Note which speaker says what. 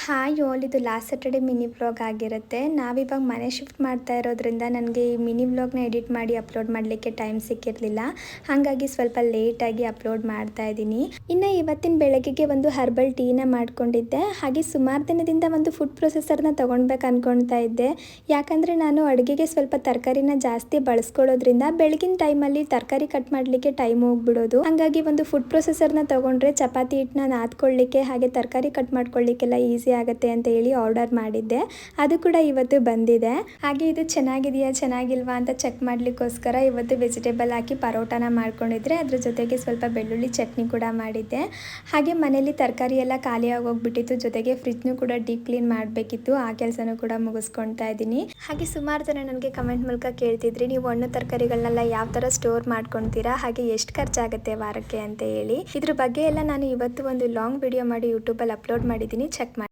Speaker 1: Hi all, ಇದು last Saturday mini vlog ಆಗಿರುತ್ತೆ. ನಾವಿವಾಗ ಮನೆ ಶಿಫ್ಟ್ ಮಾಡ್ತಾ ಇರೋದ್ರಿಂದ ನನಗೆ ಈ ಮಿನಿ ವ್ಲಾಗ್ನ ಎಡಿಟ್ ಮಾಡಿ ಅಪ್ಲೋಡ್ ಮಾಡಲಿಕ್ಕೆ ಟೈಮ್ ಸಿಕ್ಕಿರಲಿಲ್ಲ. ಹಾಗಾಗಿ ಸ್ವಲ್ಪ ಲೇಟಾಗಿ ಅಪ್ಲೋಡ್ ಮಾಡ್ತಾ ಇದ್ದೀನಿ. ಇನ್ನು ಇವತ್ತಿನ ಬೆಳಗ್ಗೆಗೆ ಒಂದು ಹರ್ಬಲ್ ಟೀನ ಮಾಡ್ಕೊಂಡಿದ್ದೆ. ಹಾಗೆ ಸುಮಾರು ದಿನದಿಂದ ಒಂದು ಫುಡ್ ಪ್ರೊಸೆಸರ್ನ ತೊಗೊಳ್ಬೇಕು ಅಂದ್ಕೊಳ್ತಾ ಇದ್ದೆ. ಯಾಕಂದರೆ ನಾನು ಅಡುಗೆಗೆ ಸ್ವಲ್ಪ ತರಕಾರಿನ ಜಾಸ್ತಿ ಬಳಸ್ಕೊಳ್ಳೋದ್ರಿಂದ ಬೆಳಗಿನ ಟೈಮಲ್ಲಿ ತರಕಾರಿ ಕಟ್ ಮಾಡಲಿಕ್ಕೆ ಟೈಮ್ ಹೋಗ್ಬಿಡೋದು. ಹಾಗಾಗಿ ಒಂದು ಫುಡ್ ಪ್ರೊಸೆಸರ್ನ ತೊಗೊಂಡ್ರೆ ಚಪಾತಿ ಹಿಟ್ಟನ್ನ ನಾದ್ಕೊಳ್ಳಿಕ್ಕೆ ಹಾಗೆ ತರಕಾರಿ ಕಟ್ ಮಾಡ್ಕೊಳ್ಳಿಕ್ಕೆಲ್ಲ ಈಸಿ ಆಗುತ್ತೆ ಅಂತ ಹೇಳಿ ಆರ್ಡರ್ ಮಾಡಿದ್ದೆ. ಅದು ಕೂಡ ಇವತ್ತು ಬಂದಿದೆ. ಹಾಗೆ ಇದು ಚೆನ್ನಾಗಿದೆಯಾ ಚೆನ್ನಾಗಿಲ್ವಾ ಅಂತ ಚೆಕ್ ಮಾಡ್ಲಿಕ್ಕೋಸ್ಕರ ಇವತ್ತು ವೆಜಿಟೇಬಲ್ ಹಾಕಿ ಪರೋಟಾನ ಮಾಡ್ಕೊಂಡಿದ್ರೆ ಅದ್ರ ಜೊತೆಗೆ ಸ್ವಲ್ಪ ಬೆಳ್ಳುಳ್ಳಿ ಚಟ್ನಿ ಕೂಡ ಮಾಡಿದ್ದೆ. ಹಾಗೆ ಮನೇಲಿ ತರಕಾರಿ ಎಲ್ಲ ಖಾಲಿ ಆಗೋಗ್ಬಿಟ್ಟಿತ್ತು. ಜೊತೆಗೆ ಫ್ರಿಜ್ನು ಕೂಡ ಡೀಪ್ ಕ್ಲೀನ್ ಮಾಡಬೇಕಿತ್ತು. ಆ ಕೆಲಸನೂ ಕೂಡ ಮುಗಿಸ್ಕೊಳ್ತಾ ಇದ್ದೀನಿ. ಹಾಗೆ ಸುಮಾರು ಜನ ನನಗೆ ಕಮೆಂಟ್ ಮೂಲಕ ಕೇಳ್ತಿದ್ರಿ, ನೀವು ಹಣ್ಣು ತರಕಾರಿಗಳನ್ನೆಲ್ಲ ಯಾವ ಥರ ಸ್ಟೋರ್ ಮಾಡ್ಕೊಳ್ತೀರಾ, ಹಾಗೆ ಎಷ್ಟು ಖರ್ಚಾಗುತ್ತೆ ವಾರಕ್ಕೆ ಅಂತ ಹೇಳಿ. ಇದ್ರ ಬಗ್ಗೆ ಎಲ್ಲ ನಾನು ಇವತ್ತು ಒಂದು ಲಾಂಗ್ ವಿಡಿಯೋ ಮಾಡಿ ಯೂಟ್ಯೂಬಲ್ಲಿ ಅಪ್ಲೋಡ್ ಮಾಡಿದ್ದೀನಿ, ಚೆಕ್ ಮಾಡಿ.